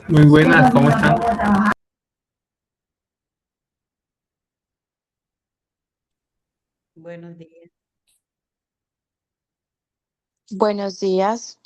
Muy buenas, ¿cómo están? Buenos días. Buenos días.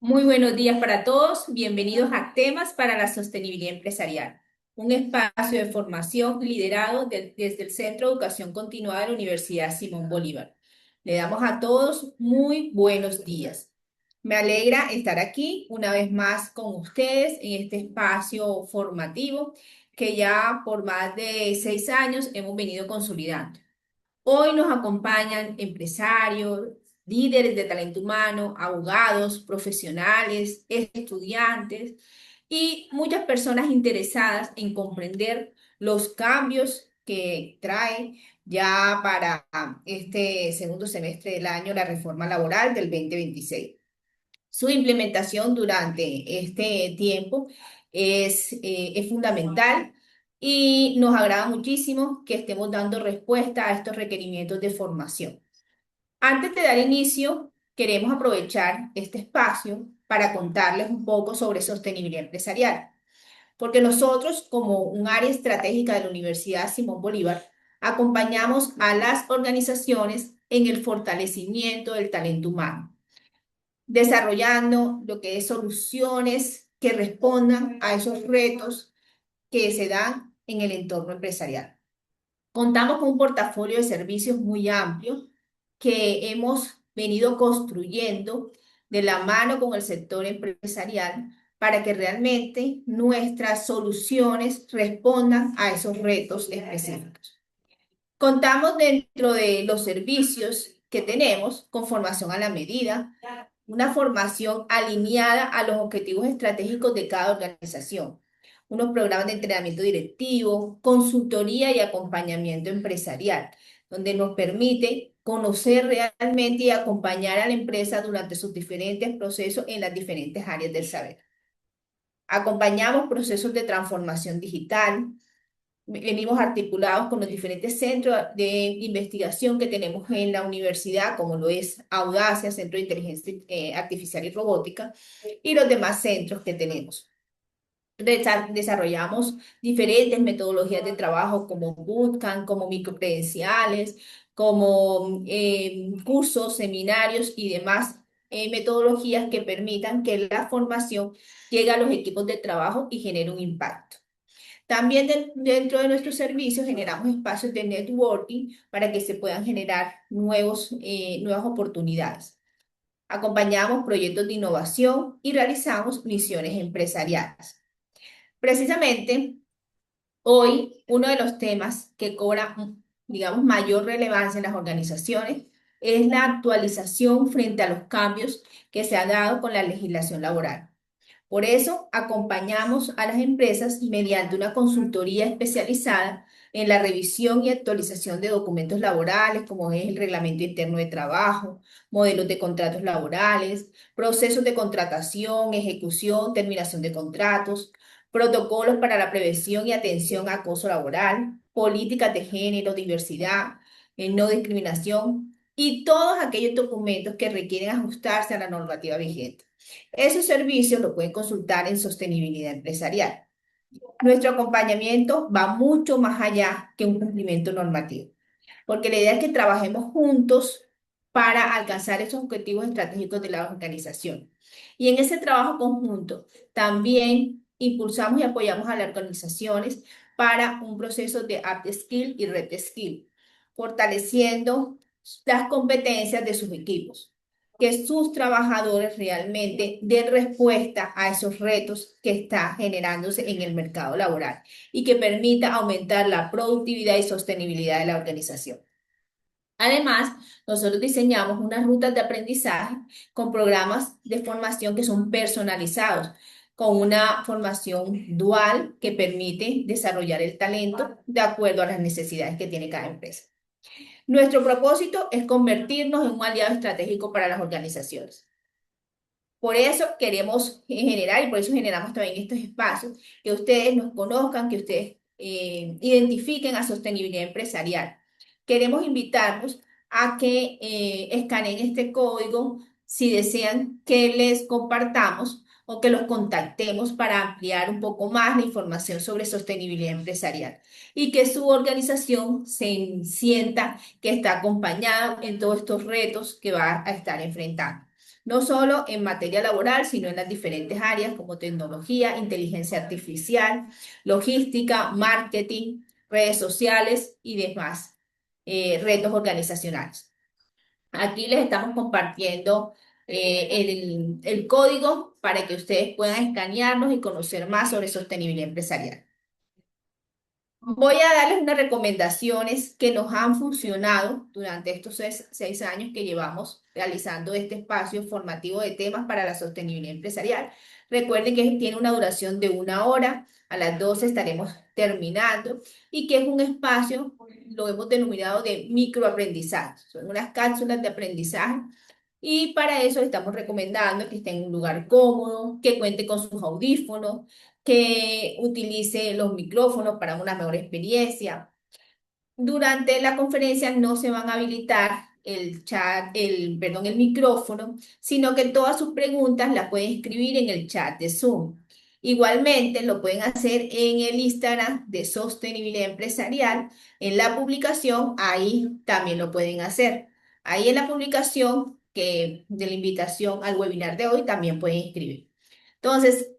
Muy buenos días para todos. Bienvenidos a Temas para la Sostenibilidad Empresarial, un espacio de formación liderado desde el Centro de Educación Continuada de la Universidad Simón Bolívar. Le damos a todos muy buenos días. Me alegra estar aquí una vez más con ustedes en este espacio formativo que ya por más de 6 años hemos venido consolidando. Hoy nos acompañan empresarios, líderes de talento humano, abogados, profesionales, estudiantes y muchas personas interesadas en comprender los cambios que trae ya para este segundo semestre del año la reforma laboral del 2026. Su implementación durante este tiempo es fundamental y nos agrada muchísimo que estemos dando respuesta a estos requerimientos de formación. Antes de dar inicio, queremos aprovechar este espacio para contarles un poco sobre sostenibilidad empresarial, porque nosotros, como un área estratégica de la Universidad Simón Bolívar, acompañamos a las organizaciones en el fortalecimiento del talento humano desarrollando lo que es soluciones que respondan a esos retos que se dan en el entorno empresarial. Contamos con un portafolio de servicios muy amplio que hemos venido construyendo de la mano con el sector empresarial para que realmente nuestras soluciones respondan a esos retos específicos. Contamos dentro de los servicios que tenemos con formación a la medida, una formación alineada a los objetivos estratégicos de cada organización, unos programas de entrenamiento directivo, consultoría y acompañamiento empresarial, donde nos permite conocer realmente y acompañar a la empresa durante sus diferentes procesos en las diferentes áreas del saber. Acompañamos procesos de transformación digital, venimos articulados con los diferentes centros de investigación que tenemos en la universidad, como lo es Audacia, Centro de Inteligencia Artificial y Robótica, y los demás centros que tenemos. Desarrollamos diferentes metodologías de trabajo como bootcamp, como microcredenciales, como cursos, seminarios y demás metodologías que permitan que la formación llegue a los equipos de trabajo y genere un impacto. También dentro de nuestros servicios generamos espacios de networking para que se puedan generar nuevas oportunidades. Acompañamos proyectos de innovación y realizamos misiones empresariales. Precisamente, hoy uno de los temas que cobra, digamos, mayor relevancia en las organizaciones es la actualización frente a los cambios que se han dado con la legislación laboral. Por eso, acompañamos a las empresas mediante una consultoría especializada en la revisión y actualización de documentos laborales, como es el Reglamento Interno de Trabajo, modelos de contratos laborales, procesos de contratación, ejecución, terminación de contratos, protocolos para la prevención y atención a acoso laboral, políticas de género, diversidad, no discriminación y todos aquellos documentos que requieren ajustarse a la normativa vigente. Esos servicios lo pueden consultar en Sostenibilidad Empresarial. Nuestro acompañamiento va mucho más allá que un cumplimiento normativo, porque la idea es que trabajemos juntos para alcanzar esos objetivos estratégicos de la organización. Y en ese trabajo conjunto también impulsamos y apoyamos a las organizaciones para un proceso de up-skill y re-skill, fortaleciendo las competencias de sus equipos, que sus trabajadores realmente den respuesta a esos retos que está generándose en el mercado laboral y que permita aumentar la productividad y sostenibilidad de la organización. Además, nosotros diseñamos unas rutas de aprendizaje con programas de formación que son personalizados, con una formación dual que permite desarrollar el talento de acuerdo a las necesidades que tiene cada empresa. Nuestro propósito es convertirnos en un aliado estratégico para las organizaciones. Por eso queremos generar y por eso generamos también estos espacios, que ustedes nos conozcan, que ustedes identifiquen a sostenibilidad empresarial. Queremos invitarlos a que escaneen este código si desean que les compartamos o que los contactemos para ampliar un poco más la información sobre sostenibilidad empresarial y que su organización se sienta que está acompañada en todos estos retos que va a estar enfrentando no solo en materia laboral, sino en las diferentes áreas como tecnología, inteligencia artificial, logística, marketing, redes sociales y demás retos organizacionales. Aquí les estamos compartiendo el código para que ustedes puedan escanearnos y conocer más sobre sostenibilidad empresarial. Voy a darles unas recomendaciones que nos han funcionado durante estos 6 años que llevamos realizando este espacio formativo de temas para la sostenibilidad empresarial. Recuerden que tiene una duración de 1 hora, a las 12 estaremos terminando y que es un espacio, lo hemos denominado de microaprendizaje. Son unas cápsulas de aprendizaje y para eso estamos recomendando que esté en un lugar cómodo, que cuente con sus audífonos, que utilice los micrófonos para una mejor experiencia. Durante la conferencia no se van a habilitar el chat, el micrófono, sino que todas sus preguntas las pueden escribir en el chat de Zoom. Igualmente lo pueden hacer en el Instagram de Sostenibilidad Empresarial, en la publicación, ahí también lo pueden hacer. Ahí en la publicación de la invitación al webinar de hoy también pueden escribir. Entonces,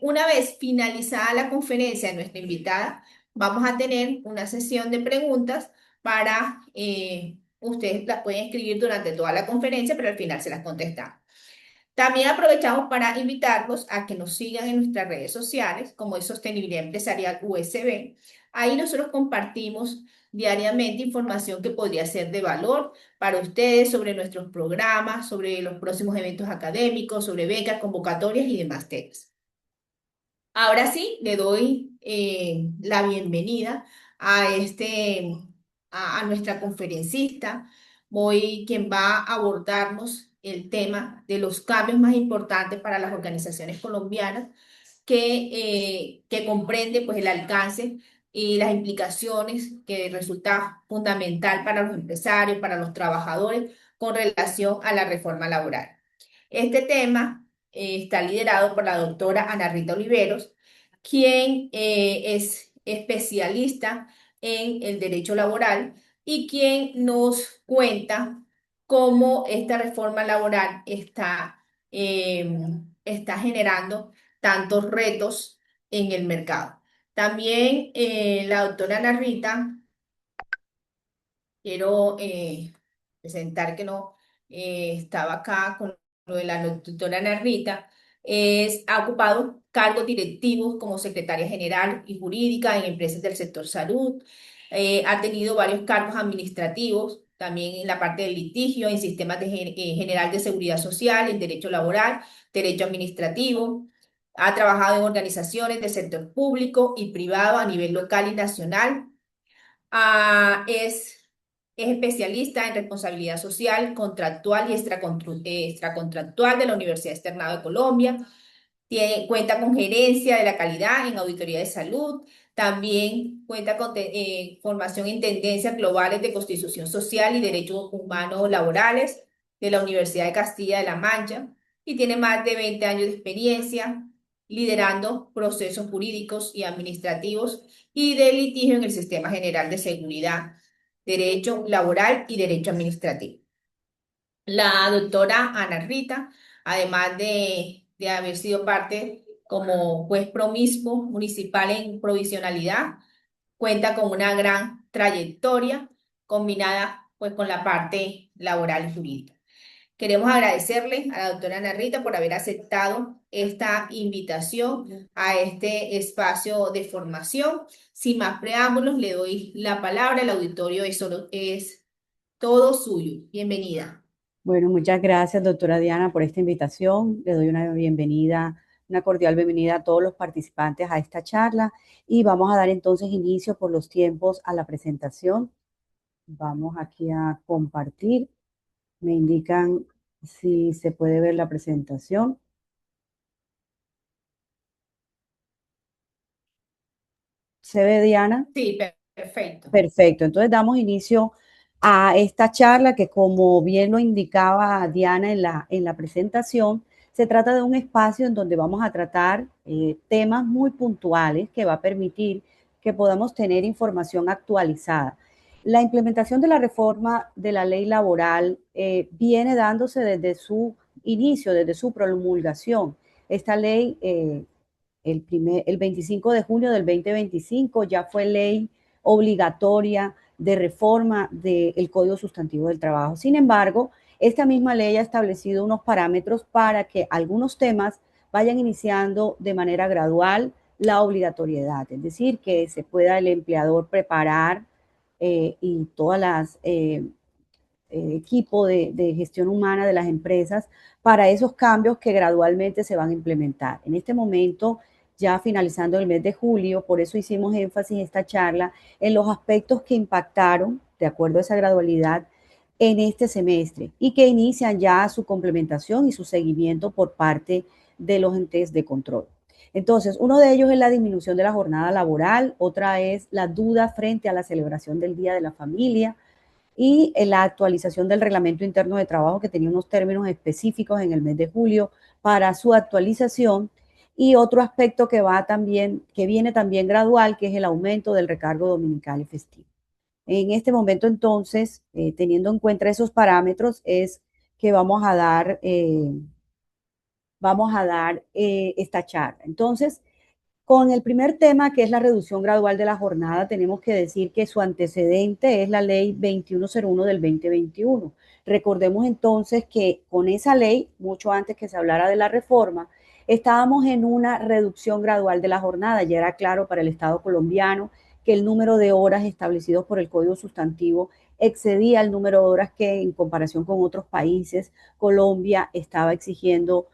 una vez finalizada la conferencia de nuestra invitada, vamos a tener una sesión de preguntas para, ustedes las pueden escribir durante toda la conferencia, pero al final se las contestamos. También aprovechamos para invitarlos a que nos sigan en nuestras redes sociales, como es Sostenibilidad Empresarial USB. Ahí nosotros compartimos diariamente información que podría ser de valor para ustedes sobre nuestros programas, sobre los próximos eventos académicos, sobre becas, convocatorias y demás temas. Ahora sí, le doy la bienvenida a, a nuestra conferencista, quien va a abordarnos el tema de los cambios más importantes para las organizaciones colombianas, que comprende pues, el alcance y las implicaciones que resulta fundamental para los empresarios, para los trabajadores, con relación a la reforma laboral. Este tema está liderado por la doctora Ana Rita Oliveros, quien es especialista en el derecho laboral y quien nos cuenta cómo esta reforma laboral está generando tantos retos en el mercado. También la doctora Ana Rita, quiero presentar que no estaba acá con lo de la doctora Ana Rita, ha ocupado cargos directivos como secretaria general y jurídica en empresas del sector salud, ha tenido varios cargos administrativos, también en la parte del litigio, en sistemas general de seguridad social, en derecho laboral, derecho administrativo. Ha trabajado en organizaciones del sector público y privado a nivel local y nacional. Es especialista en responsabilidad social, contractual y extracontractual de la Universidad Externado de Colombia. Cuenta con gerencia de la calidad en auditoría de salud. También cuenta con formación en tendencias globales de constitución social y derechos humanos laborales de la Universidad de Castilla de la Mancha. Y tiene más de 20 años de experiencia liderando procesos jurídicos y administrativos y de litigio en el Sistema General de Seguridad, Derecho Laboral y Derecho Administrativo. La doctora Ana Rita, además de haber sido parte como juez promiscuo municipal en provisionalidad, cuenta con una gran trayectoria combinada pues con la parte laboral y jurídica. Queremos agradecerle a la doctora Ana Rita por haber aceptado esta invitación a este espacio de formación. Sin más preámbulos, le doy la palabra. El auditorio es todo suyo. Bienvenida. Bueno, muchas gracias, doctora Diana, por esta invitación. Le doy una bienvenida, una cordial bienvenida a todos los participantes a esta charla y vamos a dar entonces inicio por los tiempos a la presentación. Vamos aquí a compartir. Me indican si se puede ver la presentación. ¿Se ve, Diana? Sí, perfecto. Perfecto. Entonces damos inicio a esta charla que, como bien lo indicaba Diana en la presentación, se trata de un espacio en donde vamos a tratar temas muy puntuales que va a permitir que podamos tener información actualizada. La implementación de la reforma de la ley laboral viene dándose desde su inicio, desde su promulgación. Esta ley, el 25 de junio del 2025, ya fue ley obligatoria de reforma del Código Sustantivo del Trabajo. Sin embargo, esta misma ley ha establecido unos parámetros para que algunos temas vayan iniciando de manera gradual la obligatoriedad, es decir, que se pueda el empleador preparar y todas las equipo de gestión humana de las empresas para esos cambios que gradualmente se van a implementar. En este momento, ya finalizando el mes de julio, por eso hicimos énfasis en esta charla en los aspectos que impactaron, de acuerdo a esa gradualidad, en este semestre y que inician ya su complementación y su seguimiento por parte de los entes de control. Entonces, uno de ellos es la disminución de la jornada laboral, otra es la duda frente a la celebración del Día de la Familia, y la actualización del reglamento interno de trabajo que tenía unos términos específicos en el mes de julio para su actualización, y otro aspecto que viene también gradual, que es el aumento del recargo dominical y festivo. En este momento, entonces, teniendo en cuenta esos parámetros, es que vamos a dar esta charla. Entonces, con el primer tema, que es la reducción gradual de la jornada, tenemos que decir que su antecedente es la ley 2101 del 2021. Recordemos entonces que con esa ley, mucho antes que se hablara de la reforma, estábamos en una reducción gradual de la jornada. Ya era claro para el Estado colombiano que el número de horas establecidos por el Código Sustantivo excedía el número de horas que, en comparación con otros países, Colombia estaba exigiendo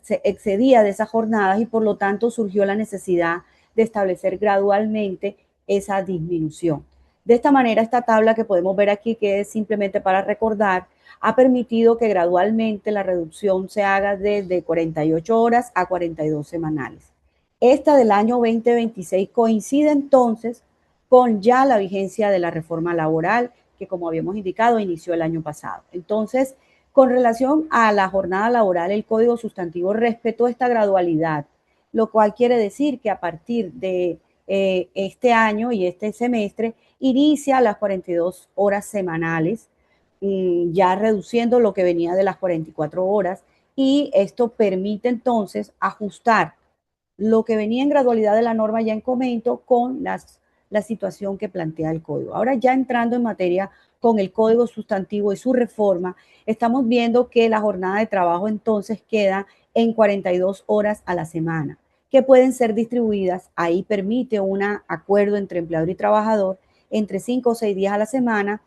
se excedía de esas jornadas, y por lo tanto surgió la necesidad de establecer gradualmente esa disminución. De esta manera, esta tabla que podemos ver aquí, que es simplemente para recordar, ha permitido que gradualmente la reducción se haga desde 48 horas a 42 semanales. Esta del año 2026 coincide entonces con ya la vigencia de la reforma laboral que, como habíamos indicado, inició el año pasado. Entonces, con relación a la jornada laboral, el Código Sustantivo respetó esta gradualidad, lo cual quiere decir que a partir de este año y este semestre inicia las 42 horas semanales, ya reduciendo lo que venía de las 44 horas, y esto permite entonces ajustar lo que venía en gradualidad de la norma ya en comento con la situación que plantea el código. Ahora ya entrando en materia con el código sustantivo y su reforma, estamos viendo que la jornada de trabajo entonces queda en 42 horas a la semana, que pueden ser distribuidas, ahí permite un acuerdo entre empleador y trabajador, entre 5 o 6 días a la semana.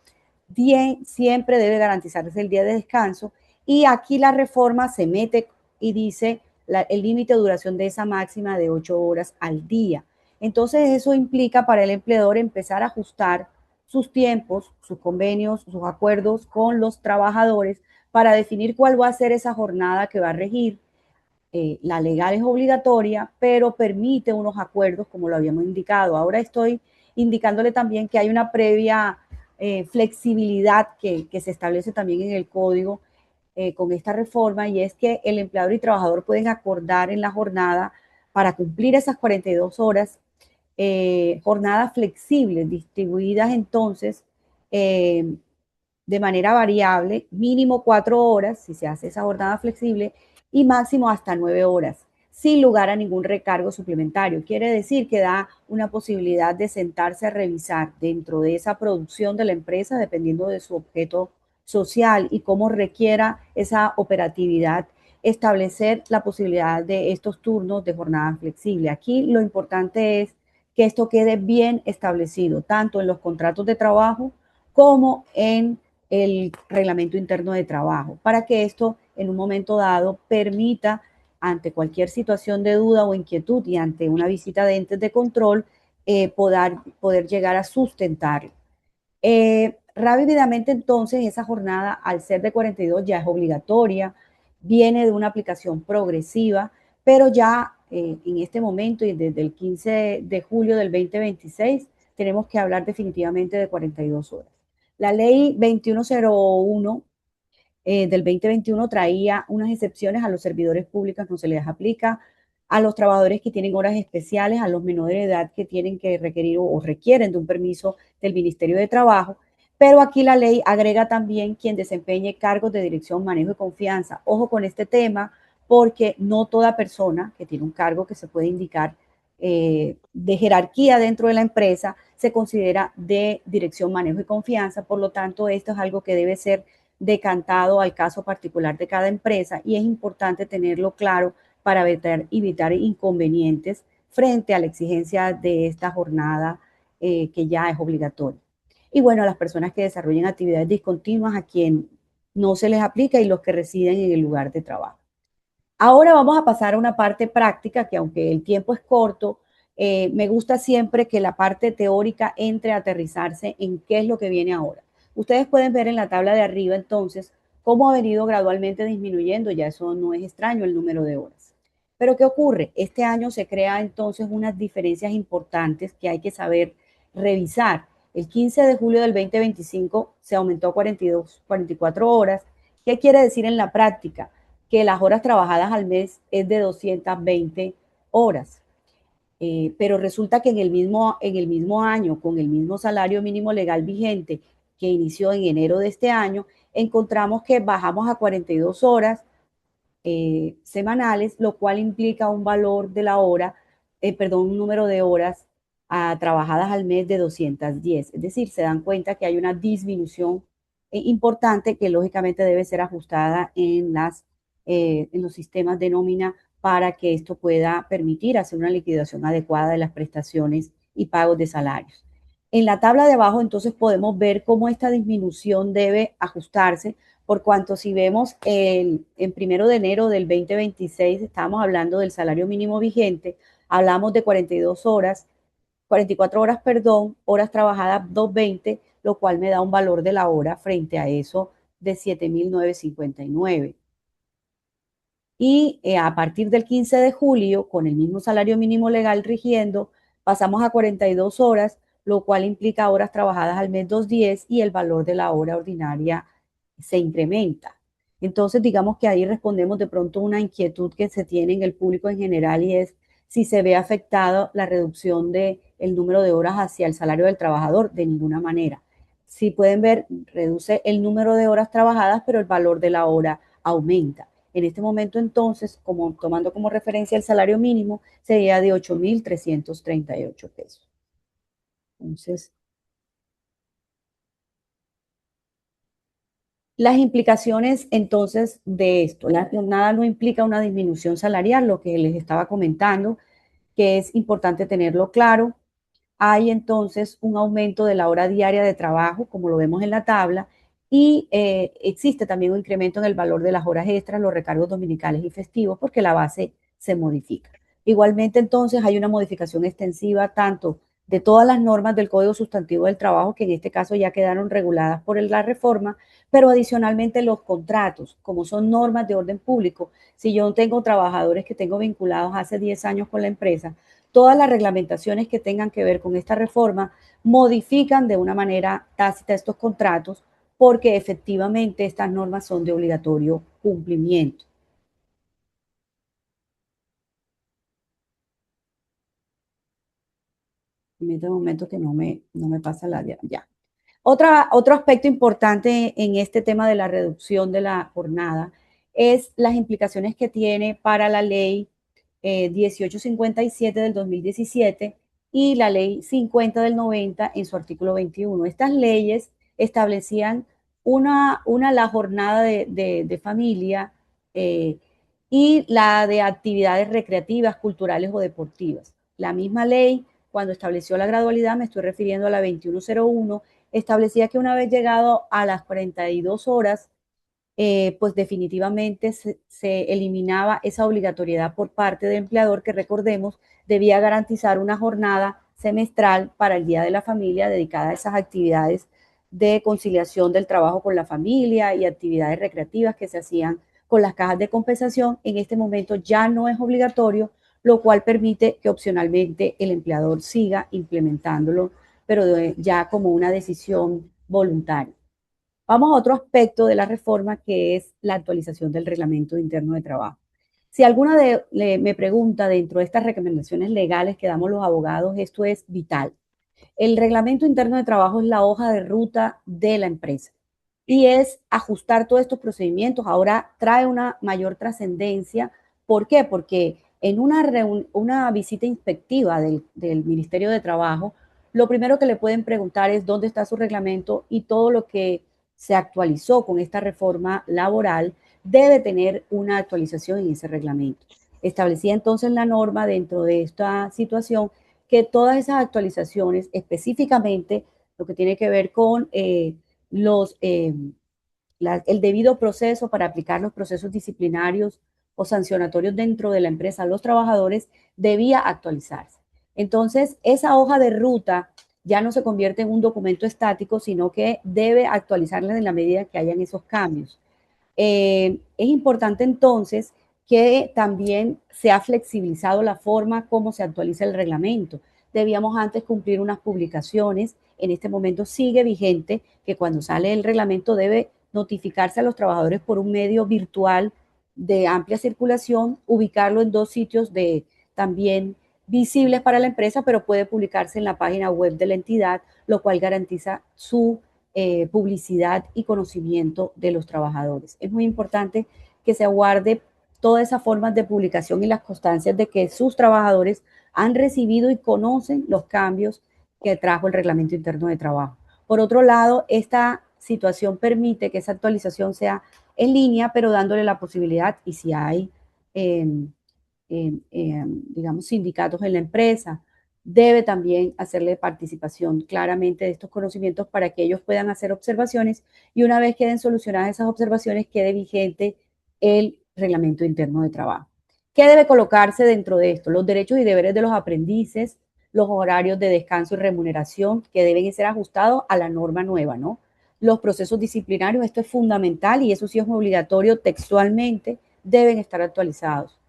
Siempre debe garantizarse el día de descanso, y aquí la reforma se mete y dice el límite de duración de esa máxima de 8 horas al día. Entonces eso implica para el empleador empezar a ajustar sus tiempos, sus convenios, sus acuerdos con los trabajadores para definir cuál va a ser esa jornada que va a regir. La legal es obligatoria, pero permite unos acuerdos como lo habíamos indicado. Ahora estoy indicándole también que hay una previa flexibilidad que se establece también en el código con esta reforma, y es que el empleador y trabajador pueden acordar en la jornada para cumplir esas 42 horas, jornadas flexibles distribuidas entonces de manera variable, mínimo 4 horas si se hace esa jornada flexible y máximo hasta 9 horas, sin lugar a ningún recargo suplementario. Quiere decir que da una posibilidad de sentarse a revisar dentro de esa producción de la empresa, dependiendo de su objeto social y cómo requiera esa operatividad, establecer la posibilidad de estos turnos de jornada flexible. Aquí lo importante es que esto quede bien establecido, tanto en los contratos de trabajo como en el reglamento interno de trabajo, para que esto en un momento dado permita, ante cualquier situación de duda o inquietud y ante una visita de entes de control, poder llegar a sustentarlo. Rápidamente entonces esa jornada, al ser de 42, ya es obligatoria, viene de una aplicación progresiva, pero ya en este momento y desde el 15 de julio del 2026 tenemos que hablar definitivamente de 42 horas. La ley 2101 del 2021 traía unas excepciones a los servidores públicos, no se les aplica, a los trabajadores que tienen horas especiales, a los menores de edad que tienen que requerir o requieren de un permiso del Ministerio de Trabajo, pero aquí la ley agrega también quien desempeñe cargos de dirección, manejo y confianza. Ojo con este tema, porque no toda persona que tiene un cargo que se puede indicar de jerarquía dentro de la empresa se considera de dirección, manejo y confianza. Por lo tanto, esto es algo que debe ser decantado al caso particular de cada empresa, y es importante tenerlo claro para evitar inconvenientes frente a la exigencia de esta jornada que ya es obligatoria. Y bueno, a las personas que desarrollen actividades discontinuas, a quien no se les aplica, y los que residen en el lugar de trabajo. Ahora vamos a pasar a una parte práctica que, aunque el tiempo es corto, me gusta siempre que la parte teórica entre a aterrizarse en qué es lo que viene ahora. Ustedes pueden ver en la tabla de arriba entonces cómo ha venido gradualmente disminuyendo, ya eso no es extraño, el número de horas. Pero ¿qué ocurre? Este año se crea entonces unas diferencias importantes que hay que saber revisar. El 15 de julio del 2025 se aumentó a 44 horas. ¿Qué quiere decir en la práctica? Que las horas trabajadas al mes es de 220 horas. Pero resulta que en el mismo año, con el mismo salario mínimo legal vigente que inició en enero de este año, encontramos que bajamos a 42 horas semanales, lo cual implica un valor de la hora, un número de horas trabajadas al mes de 210. Es decir, se dan cuenta que hay una disminución importante que lógicamente debe ser ajustada en los sistemas de nómina para que esto pueda permitir hacer una liquidación adecuada de las prestaciones y pagos de salarios. En la tabla de abajo entonces podemos ver cómo esta disminución debe ajustarse, por cuanto si vemos en 1 de enero del 2026 estábamos hablando del salario mínimo vigente, hablamos de 42 horas, 44 horas, perdón, horas trabajadas 220, lo cual me da un valor de la hora frente a eso de 7.959. Y a partir del 15 de julio, con el mismo salario mínimo legal rigiendo, pasamos a 42 horas, lo cual implica horas trabajadas al mes 210, y el valor de la hora ordinaria se incrementa. Entonces, digamos que ahí respondemos de pronto una inquietud que se tiene en el público en general, y es si se ve afectada la reducción de el número de horas hacia el salario del trabajador, de ninguna manera. Si pueden ver, reduce el número de horas trabajadas, pero el valor de la hora aumenta. En este momento, entonces, como tomando como referencia el salario mínimo, sería de 8.338 pesos. Entonces, las implicaciones entonces de esto, nada no implica una disminución salarial, lo que les estaba comentando, que es importante tenerlo claro. Hay entonces un aumento de la hora diaria de trabajo, como lo vemos en la tabla, y existe también un incremento en el valor de las horas extras, los recargos dominicales y festivos, porque la base se modifica. Igualmente, entonces, hay una modificación extensiva tanto de todas las normas del Código Sustantivo del Trabajo, que en este caso ya quedaron reguladas por la reforma, pero adicionalmente los contratos, como son normas de orden público. Si yo tengo trabajadores que tengo vinculados hace 10 años con la empresa, todas las reglamentaciones que tengan que ver con esta reforma modifican de una manera tácita estos contratos porque efectivamente estas normas son de obligatorio cumplimiento. En este momento que no me pasa la ya. Otro aspecto importante en este tema de la reducción de la jornada es las implicaciones que tiene para la ley 1857 del 2017 y la ley 50 del 90 en su artículo 21. Estas leyes establecían la jornada de familia eh, y la de actividades recreativas, culturales o deportivas. La misma ley, cuando estableció la gradualidad, me estoy refiriendo a la 2101, establecía que una vez llegado a las 42 horas, pues definitivamente se eliminaba esa obligatoriedad por parte del empleador que, recordemos, debía garantizar una jornada semestral para el Día de la Familia dedicada a esas actividades de conciliación del trabajo con la familia y actividades recreativas que se hacían con las cajas de compensación. En este momento ya no es obligatorio, lo cual permite que opcionalmente el empleador siga implementándolo, pero ya como una decisión voluntaria. Vamos a otro aspecto de la reforma, que es la actualización del reglamento interno de trabajo. Si alguna me pregunta dentro de estas recomendaciones legales que damos los abogados, esto es vital. El reglamento interno de trabajo es la hoja de ruta de la empresa y es ajustar todos estos procedimientos. Ahora trae una mayor trascendencia. ¿Por qué? Porque en una visita inspectiva del Ministerio de Trabajo, lo primero que le pueden preguntar es dónde está su reglamento, y todo lo que se actualizó con esta reforma laboral debe tener una actualización en ese reglamento. Establecía entonces la norma dentro de esta situación que todas esas actualizaciones, específicamente lo que tiene que ver con el debido proceso para aplicar los procesos disciplinarios o sancionatorios dentro de la empresa a los trabajadores, debía actualizarse. Entonces, esa hoja de ruta ya no se convierte en un documento estático, sino que debe actualizarla en la medida que hayan esos cambios. Es importante entonces que también se ha flexibilizado la forma como se actualiza el reglamento. Debíamos antes cumplir unas publicaciones. En este momento sigue vigente que cuando sale el reglamento debe notificarse a los trabajadores por un medio virtual de amplia circulación, ubicarlo en 2 sitios también visibles para la empresa, pero puede publicarse en la página web de la entidad, lo cual garantiza su publicidad y conocimiento de los trabajadores. Es muy importante que se aguarde todas esas formas de publicación y las constancias de que sus trabajadores han recibido y conocen los cambios que trajo el reglamento interno de trabajo. Por otro lado, esta situación permite que esa actualización sea en línea, pero dándole la posibilidad, y si hay, digamos, sindicatos en la empresa, debe también hacerle participación claramente de estos conocimientos para que ellos puedan hacer observaciones, y una vez queden solucionadas esas observaciones, quede vigente el reglamento interno de trabajo. ¿Qué debe colocarse dentro de esto? Los derechos y deberes de los aprendices, los horarios de descanso y remuneración, que deben ser ajustados a la norma nueva, ¿no? Los procesos disciplinarios, esto es fundamental y eso sí es obligatorio textualmente, deben estar actualizados.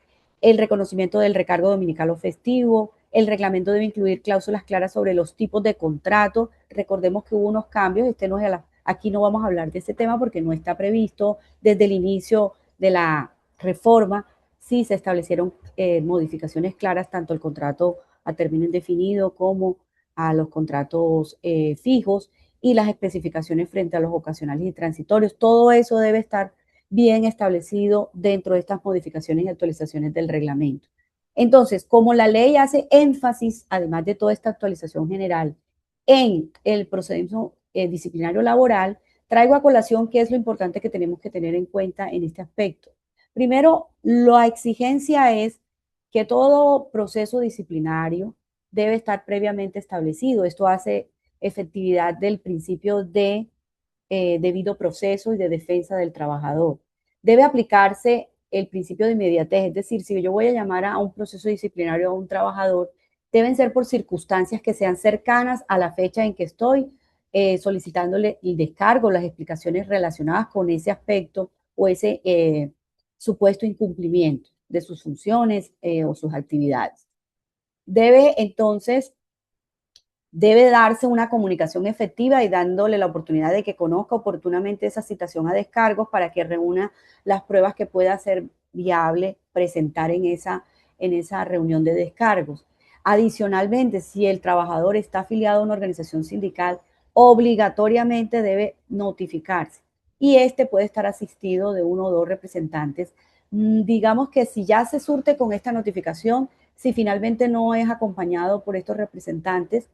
El reconocimiento del recargo dominical o festivo, el reglamento debe incluir cláusulas claras sobre los tipos de contrato. Recordemos que hubo unos cambios, aquí no vamos a hablar de este tema porque no está previsto desde el inicio de la reforma. Sí se establecieron modificaciones claras tanto al contrato a término indefinido como a los contratos fijos y las especificaciones frente a los ocasionales y transitorios. Todo eso debe estar bien establecido dentro de estas modificaciones y actualizaciones del reglamento. Entonces, como la ley hace énfasis, además de toda esta actualización general, en el procedimiento disciplinario laboral, traigo a colación qué es lo importante que tenemos que tener en cuenta en este aspecto. Primero, la exigencia es que todo proceso disciplinario debe estar previamente establecido. Esto hace efectividad del principio de debido proceso y de defensa del trabajador. Debe aplicarse el principio de inmediatez, es decir, si yo voy a llamar a un proceso disciplinario a un trabajador, deben ser por circunstancias que sean cercanas a la fecha en que estoy solicitándole el descargo, las explicaciones relacionadas con ese aspecto o ese supuesto incumplimiento de sus funciones o sus actividades. Debe darse una comunicación efectiva y dándole la oportunidad de que conozca oportunamente esa citación a descargos para que reúna las pruebas que pueda ser viable presentar en esa reunión de descargos. Adicionalmente, si el trabajador está afiliado a una organización sindical, obligatoriamente debe notificarse y este puede estar asistido de uno o dos representantes. Digamos que si ya se surte con esta notificación, si finalmente no es acompañado por estos representantes,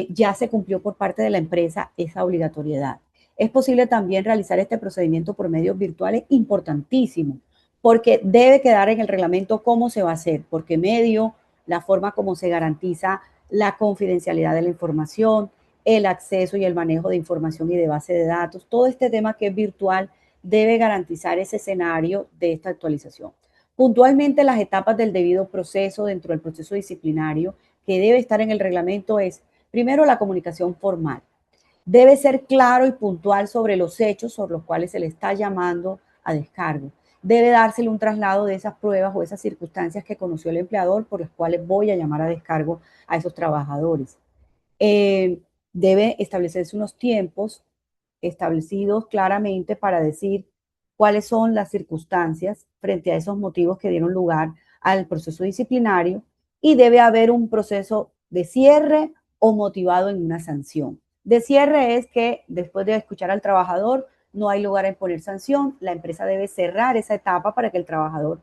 ya se cumplió por parte de la empresa esa obligatoriedad. Es posible también realizar este procedimiento por medios virtuales, importantísimo, porque debe quedar en el reglamento cómo se va a hacer, por qué medio, la forma como se garantiza la confidencialidad de la información, el acceso y el manejo de información y de base de datos. Todo este tema que es virtual debe garantizar ese escenario de esta actualización. Puntualmente, las etapas del debido proceso dentro del proceso disciplinario que debe estar en el reglamento es, primero, la comunicación formal. Debe ser claro y puntual sobre los hechos sobre los cuales se le está llamando a descargo. Debe dársele un traslado de esas pruebas o esas circunstancias que conoció el empleador por las cuales voy a llamar a descargo a esos trabajadores. Debe establecerse unos tiempos establecidos claramente para decir cuáles son las circunstancias frente a esos motivos que dieron lugar al proceso disciplinario y debe haber un proceso de cierre o motivado en una sanción. De cierre es que después de escuchar al trabajador no hay lugar a imponer sanción, la empresa debe cerrar esa etapa para que el trabajador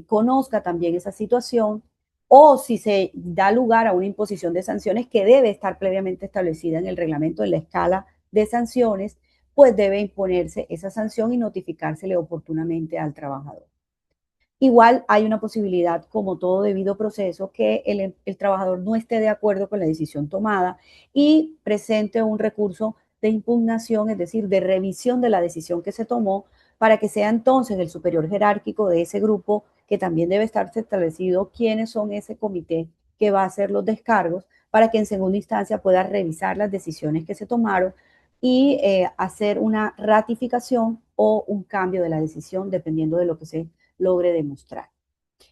conozca también esa situación, o si se da lugar a una imposición de sanciones que debe estar previamente establecida en el reglamento de la escala de sanciones, pues debe imponerse esa sanción y notificársele oportunamente al trabajador. Igual hay una posibilidad, como todo debido proceso, que el trabajador no esté de acuerdo con la decisión tomada y presente un recurso de impugnación, es decir, de revisión de la decisión que se tomó, para que sea entonces el superior jerárquico de ese grupo, que también debe estar establecido quiénes son ese comité que va a hacer los descargos, para que en segunda instancia pueda revisar las decisiones que se tomaron y hacer una ratificación o un cambio de la decisión, dependiendo de lo que se logre demostrar.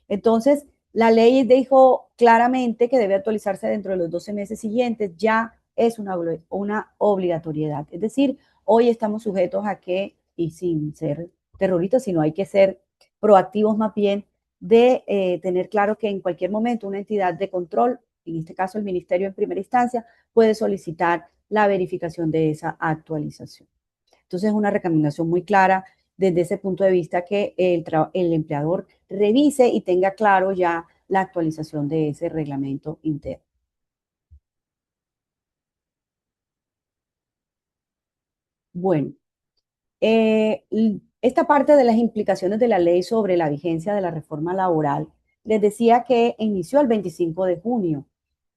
Entonces, la ley dijo claramente que debe actualizarse dentro de los 12 meses siguientes, ya es una obligatoriedad. Es decir, hoy estamos sujetos a que, y sin ser terroristas, sino hay que ser proactivos más bien, de tener claro que en cualquier momento una entidad de control, en este caso el ministerio en primera instancia, puede solicitar la verificación de esa actualización. Entonces, es una recomendación muy clara desde ese punto de vista que el empleador revise y tenga claro ya la actualización de ese reglamento interno. Bueno, esta parte de las implicaciones de la ley sobre la vigencia de la reforma laboral, les decía que inició el 25 de junio,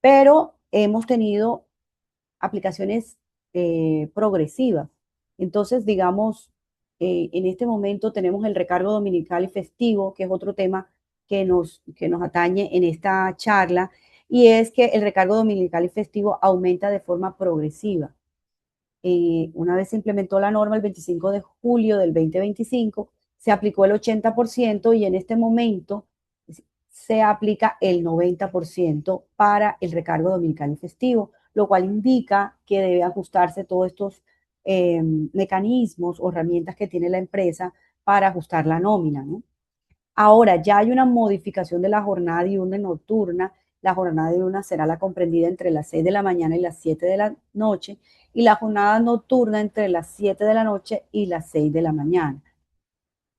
pero hemos tenido aplicaciones progresivas. Entonces, digamos, en este momento tenemos el recargo dominical y festivo, que es otro tema que nos atañe en esta charla, y es que el recargo dominical y festivo aumenta de forma progresiva. Una vez se implementó la norma el 25 de julio del 2025, se aplicó el 80% y en este momento se aplica el 90% para el recargo dominical y festivo, lo cual indica que debe ajustarse todos estos mecanismos o herramientas que tiene la empresa para ajustar la nómina, ¿no? Ahora ya hay una modificación de la jornada diurna y nocturna. La jornada diurna será la comprendida entre las 6 de la mañana y las 7 de la noche, y la jornada nocturna entre las 7 de la noche y las 6 de la mañana.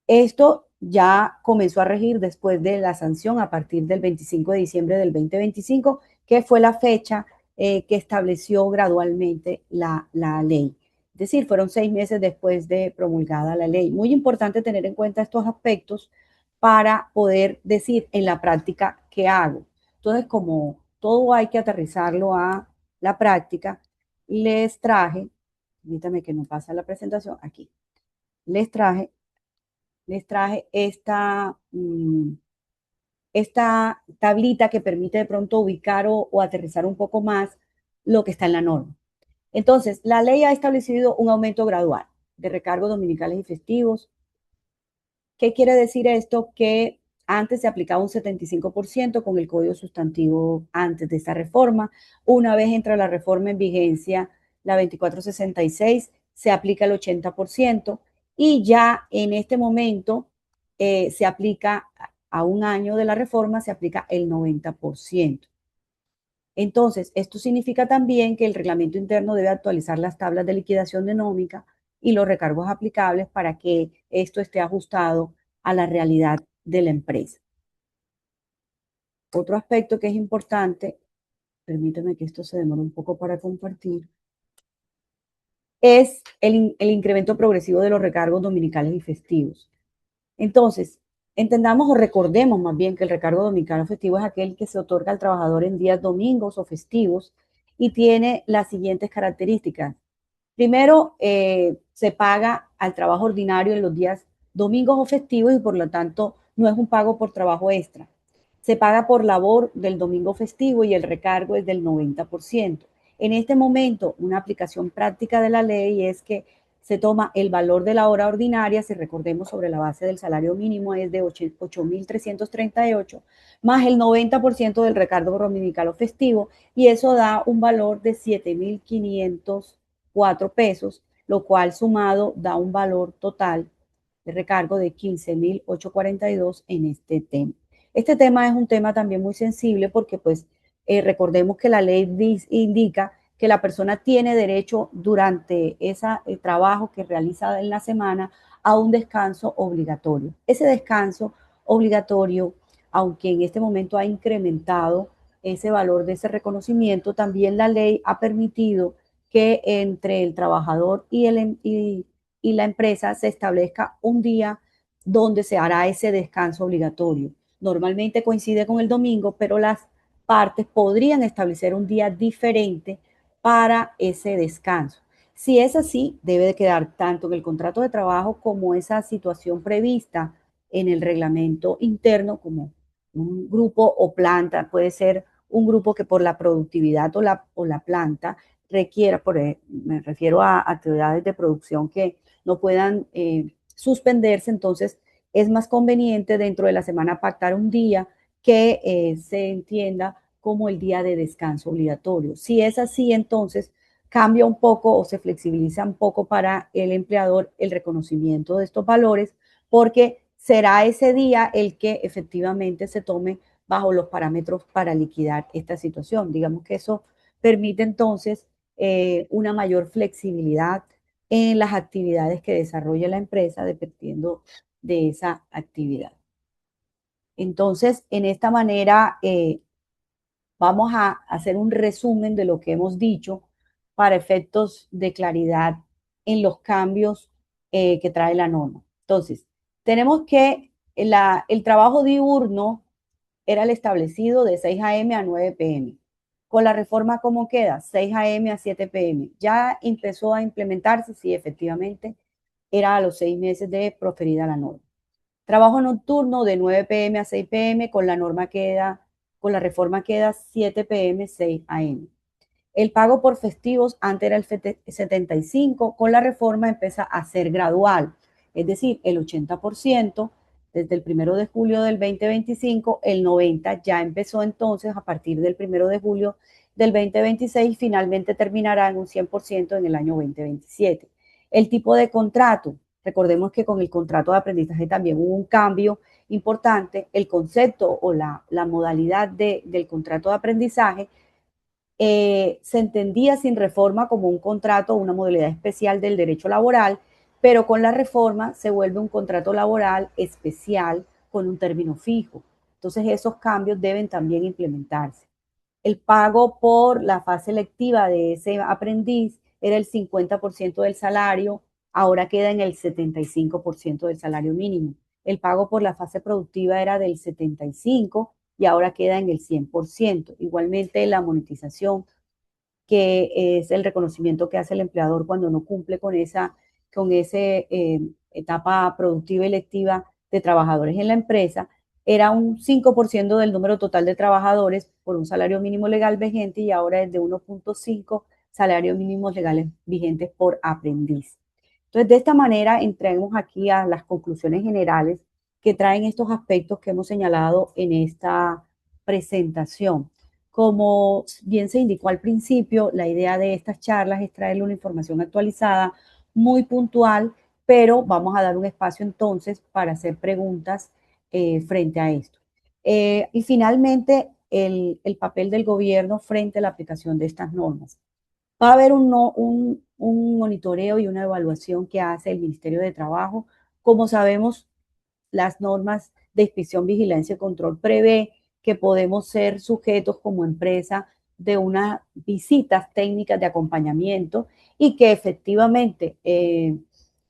Esto ya comenzó a regir después de la sanción a partir del 25 de diciembre del 2025, que fue la fecha que estableció gradualmente la ley. Es decir, fueron 6 meses después de promulgada la ley. Muy importante tener en cuenta estos aspectos para poder decir en la práctica qué hago. Entonces, como todo hay que aterrizarlo a la práctica, les traje, permítame que no pasa la presentación, aquí, les traje esta tablita que permite de pronto ubicar o aterrizar un poco más lo que está en la norma. Entonces, la ley ha establecido un aumento gradual de recargos dominicales y festivos. ¿Qué quiere decir esto? Que antes se aplicaba un 75% con el código sustantivo antes de esta reforma. Una vez entra la reforma en vigencia, la 2466, se aplica el 80%, y ya en este momento se aplica a un año de la reforma, se aplica el 90%. Entonces, esto significa también que el reglamento interno debe actualizar las tablas de liquidación de nómica y los recargos aplicables para que esto esté ajustado a la realidad de la empresa. Otro aspecto que es importante, permíteme que esto se demore un poco para compartir, es el incremento progresivo de los recargos dominicales y festivos. Entonces, entendamos o recordemos más bien que el recargo dominical o festivo es aquel que se otorga al trabajador en días domingos o festivos y tiene las siguientes características. Primero, se paga al trabajo ordinario en los días domingos o festivos y por lo tanto no es un pago por trabajo extra. Se paga por labor del domingo festivo y el recargo es del 90%. En este momento, una aplicación práctica de la ley es que se toma el valor de la hora ordinaria, si recordemos sobre la base del salario mínimo es de 8.338, más el 90% del recargo dominical o festivo, y eso da un valor de 7.504 pesos, lo cual sumado da un valor total de recargo de 15.842 en este tema. Este tema es un tema también muy sensible porque pues recordemos que la ley indica que la persona tiene derecho durante ese trabajo que realiza en la semana a un descanso obligatorio. Ese descanso obligatorio, aunque en este momento ha incrementado ese valor de ese reconocimiento, también la ley ha permitido que entre el trabajador y la empresa se establezca un día donde se hará ese descanso obligatorio. Normalmente coincide con el domingo, pero las partes podrían establecer un día diferente para ese descanso. Si es así, debe de quedar tanto en el contrato de trabajo como esa situación prevista en el reglamento interno, como un grupo o planta. Puede ser un grupo que por la productividad o la planta requiera, me refiero a actividades de producción que no puedan suspenderse, entonces es más conveniente dentro de la semana pactar un día que se entienda como el día de descanso obligatorio. Si es así, entonces cambia un poco o se flexibiliza un poco para el empleador el reconocimiento de estos valores, porque será ese día el que efectivamente se tome bajo los parámetros para liquidar esta situación. Digamos que eso permite entonces una mayor flexibilidad en las actividades que desarrolla la empresa dependiendo de esa actividad. Entonces, en esta manera, vamos a hacer un resumen de lo que hemos dicho para efectos de claridad en los cambios que trae la norma. Entonces, tenemos que el trabajo diurno era el establecido de 6 a.m. a 9 p.m. Con la reforma, ¿cómo queda? 6 a.m. a 7 p.m. Ya empezó a implementarse, sí, efectivamente, era a los 6 meses de proferida la norma. Trabajo nocturno de 9 p.m. a 6 p.m. con la reforma queda 7 p.m. 6 a.m. El pago por festivos antes era el 75, con la reforma empieza a ser gradual, es decir, el 80% desde el 1 de julio del 2025, el 90% ya empezó entonces a partir del 1 de julio del 2026, finalmente terminará en un 100% en el año 2027. El tipo de contrato, recordemos que con el contrato de aprendizaje también hubo un cambio importante, el concepto o la modalidad del contrato de aprendizaje se entendía sin reforma como un contrato o una modalidad especial del derecho laboral, pero con la reforma se vuelve un contrato laboral especial con un término fijo. Entonces esos cambios deben también implementarse. El pago por la fase lectiva de ese aprendiz era el 50% del salario, ahora queda en el 75% del salario mínimo. El pago por la fase productiva era del 75% y ahora queda en el 100%. Igualmente la monetización, que es el reconocimiento que hace el empleador cuando no cumple con esa etapa productiva y lectiva de trabajadores en la empresa, era un 5% del número total de trabajadores por un salario mínimo legal vigente y ahora es de 1.5 salarios mínimos legales vigentes por aprendiz. Entonces, de esta manera entremos aquí a las conclusiones generales que traen estos aspectos que hemos señalado en esta presentación. Como bien se indicó al principio, la idea de estas charlas es traerle una información actualizada, muy puntual, pero vamos a dar un espacio entonces para hacer preguntas frente a esto. Y finalmente, el papel del gobierno frente a la aplicación de estas normas. Va a haber un monitoreo y una evaluación que hace el Ministerio de Trabajo. Como sabemos, las normas de inspección, vigilancia y control prevé que podemos ser sujetos como empresa de unas visitas técnicas de acompañamiento y que efectivamente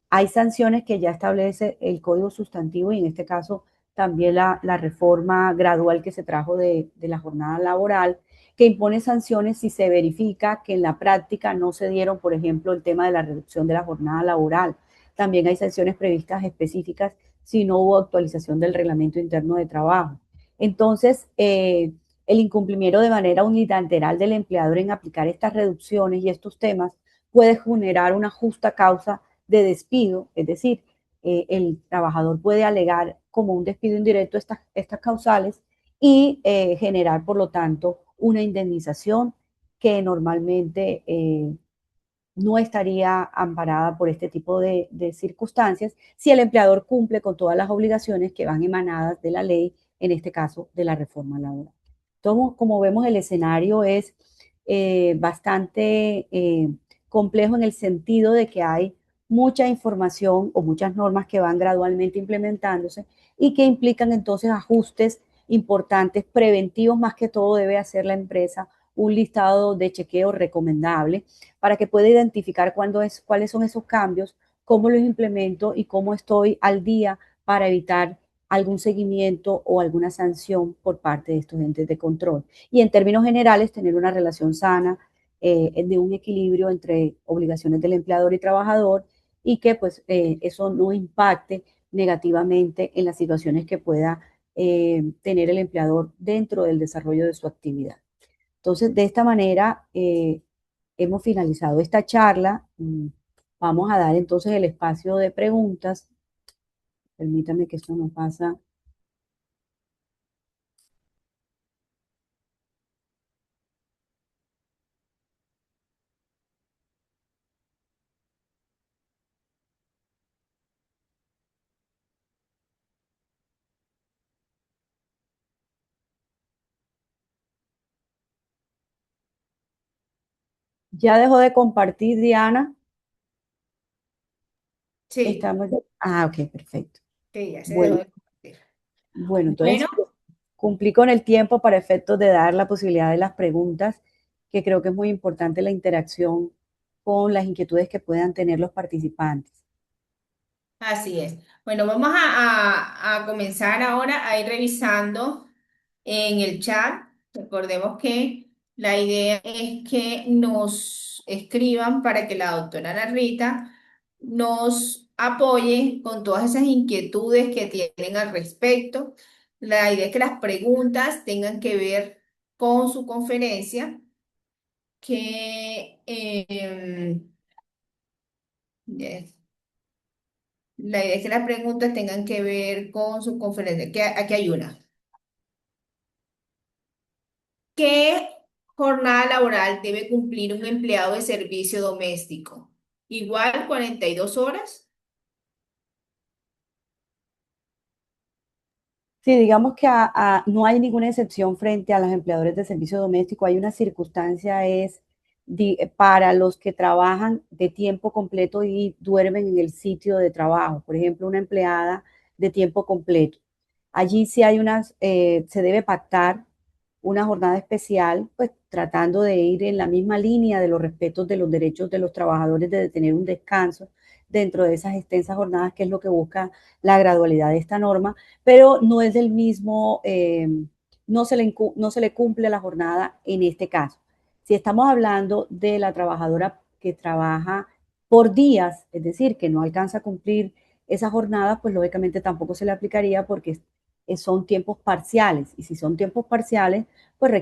hay sanciones que ya establece el Código Sustantivo y en este caso también la reforma gradual que se trajo de la jornada laboral, que impone sanciones si se verifica que en la práctica no se dieron, por ejemplo, el tema de la reducción de la jornada laboral. También hay sanciones previstas específicas si no hubo actualización del reglamento interno de trabajo. Entonces, el incumplimiento de manera unilateral del empleador en aplicar estas reducciones y estos temas puede generar una justa causa de despido, es decir, el trabajador puede alegar como un despido indirecto estas causales y generar, por lo tanto, una indemnización que normalmente no estaría amparada por este tipo de circunstancias si el empleador cumple con todas las obligaciones que van emanadas de la ley, en este caso de la reforma laboral. Entonces, como vemos, el escenario es bastante complejo en el sentido de que hay mucha información o muchas normas que van gradualmente implementándose y que implican entonces ajustes importantes, preventivos más que todo debe hacer la empresa un listado de chequeo recomendable para que pueda identificar cuáles son esos cambios, cómo los implemento y cómo estoy al día para evitar algún seguimiento o alguna sanción por parte de estos entes de control. Y en términos generales, tener una relación sana, de un equilibrio entre obligaciones del empleador y trabajador y que pues eso no impacte negativamente en las situaciones que pueda tener el empleador dentro del desarrollo de su actividad. Entonces, de esta manera, hemos finalizado esta charla. Vamos a dar entonces el espacio de preguntas. Permítame que esto no pasa. Ya dejó de compartir, Diana. Sí, Estamos. Ah, ok, perfecto. sí, ya se dejó Bueno, de compartir. bueno, Bueno, entonces cumplí con el tiempo para efectos de dar la posibilidad de las preguntas, que creo que es muy importante la interacción con las inquietudes que puedan tener los participantes. así es. Bueno, vamos a comenzar ahora a ir revisando en el chat. Recordemos que la idea es que nos escriban para que la doctora Ana Rita nos apoye con todas esas inquietudes que tienen al respecto. La idea es que las preguntas tengan que ver con su conferencia, que yes, la idea es que las preguntas tengan que ver con su conferencia. Que aquí hay una. ¿Qué jornada laboral debe cumplir un empleado de servicio doméstico? Igual 42 horas. Sí, digamos que no hay ninguna excepción frente a los empleadores de servicio doméstico. Hay una circunstancia, para los que trabajan de tiempo completo y duermen en el sitio de trabajo. Por ejemplo, una empleada de tiempo completo. Allí sí se debe pactar una jornada especial, pues tratando de ir en la misma línea de los respetos de los derechos de los trabajadores de tener un descanso dentro de esas extensas jornadas, que es lo que busca la gradualidad de esta norma, pero no es del mismo, no se le cumple la jornada en este caso. Si estamos hablando de la trabajadora que trabaja por días, es decir, que no alcanza a cumplir esa jornada, pues lógicamente tampoco se le aplicaría porque son tiempos parciales. Y si son tiempos parciales, pues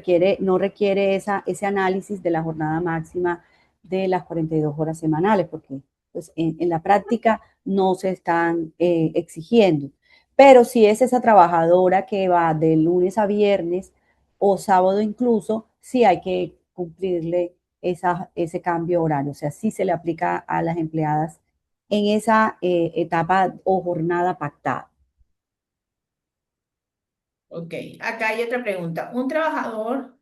no requiere ese análisis de la jornada máxima de las 42 horas semanales, porque pues, en la práctica no se están exigiendo. Pero si es esa trabajadora que va de lunes a viernes o sábado incluso, sí hay que cumplirle ese cambio horario. O sea, sí se le aplica a las empleadas en esa etapa o jornada pactada. Ok, acá hay otra pregunta. Un trabajador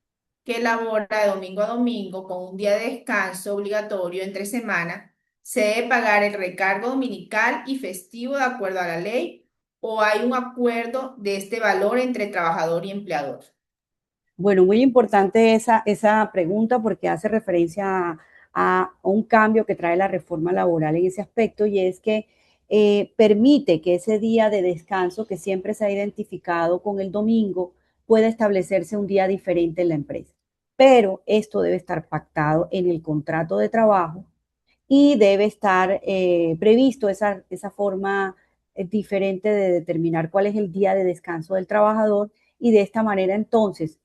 que labora de domingo a domingo con un día de descanso obligatorio entre semana, ¿se debe pagar el recargo dominical y festivo de acuerdo a la ley o hay un acuerdo de este valor entre trabajador y empleador? Bueno, muy importante esa pregunta porque hace referencia a un cambio que trae la reforma laboral en ese aspecto, y es que permite que ese día de descanso que siempre se ha identificado con el domingo pueda establecerse un día diferente en la empresa. Pero esto debe estar pactado en el contrato de trabajo y debe estar previsto esa forma diferente de determinar cuál es el día de descanso del trabajador, y de esta manera entonces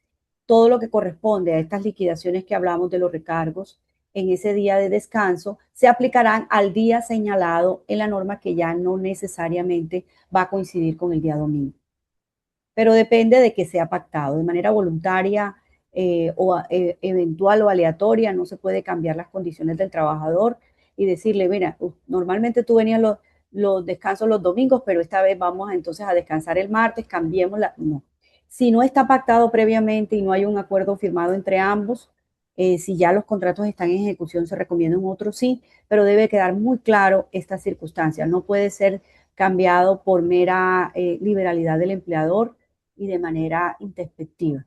todo lo que corresponde a estas liquidaciones que hablamos de los recargos en ese día de descanso se aplicarán al día señalado en la norma, que ya no necesariamente va a coincidir con el día domingo, pero depende de que sea pactado de manera voluntaria eventual o aleatoria. No se puede cambiar las condiciones del trabajador y decirle, mira, normalmente tú venías los descansos los domingos, pero esta vez vamos entonces a descansar el martes, cambiémosla. No. Si no está pactado previamente y no hay un acuerdo firmado entre ambos, si ya los contratos están en ejecución, se recomienda un otro sí, pero debe quedar muy claro esta circunstancia. No puede ser cambiado por mera liberalidad del empleador y de manera introspectiva.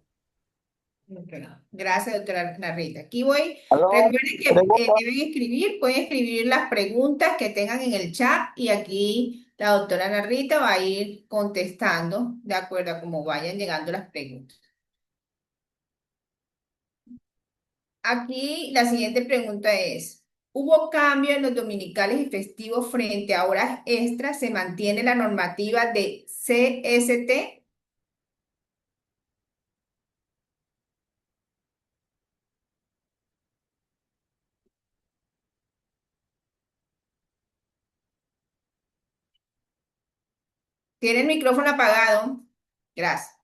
Ok, gracias, doctora Narrita. Aquí voy. Aló, Recuerden que pregunta. pueden escribir las preguntas que tengan en el chat y aquí la doctora Narrita va a ir contestando de acuerdo a cómo vayan llegando las preguntas. Aquí la siguiente pregunta es, ¿hubo cambio en los dominicales y festivos frente a horas extras? ¿Se mantiene la normativa de CST? ¿Tiene el micrófono apagado? Gracias.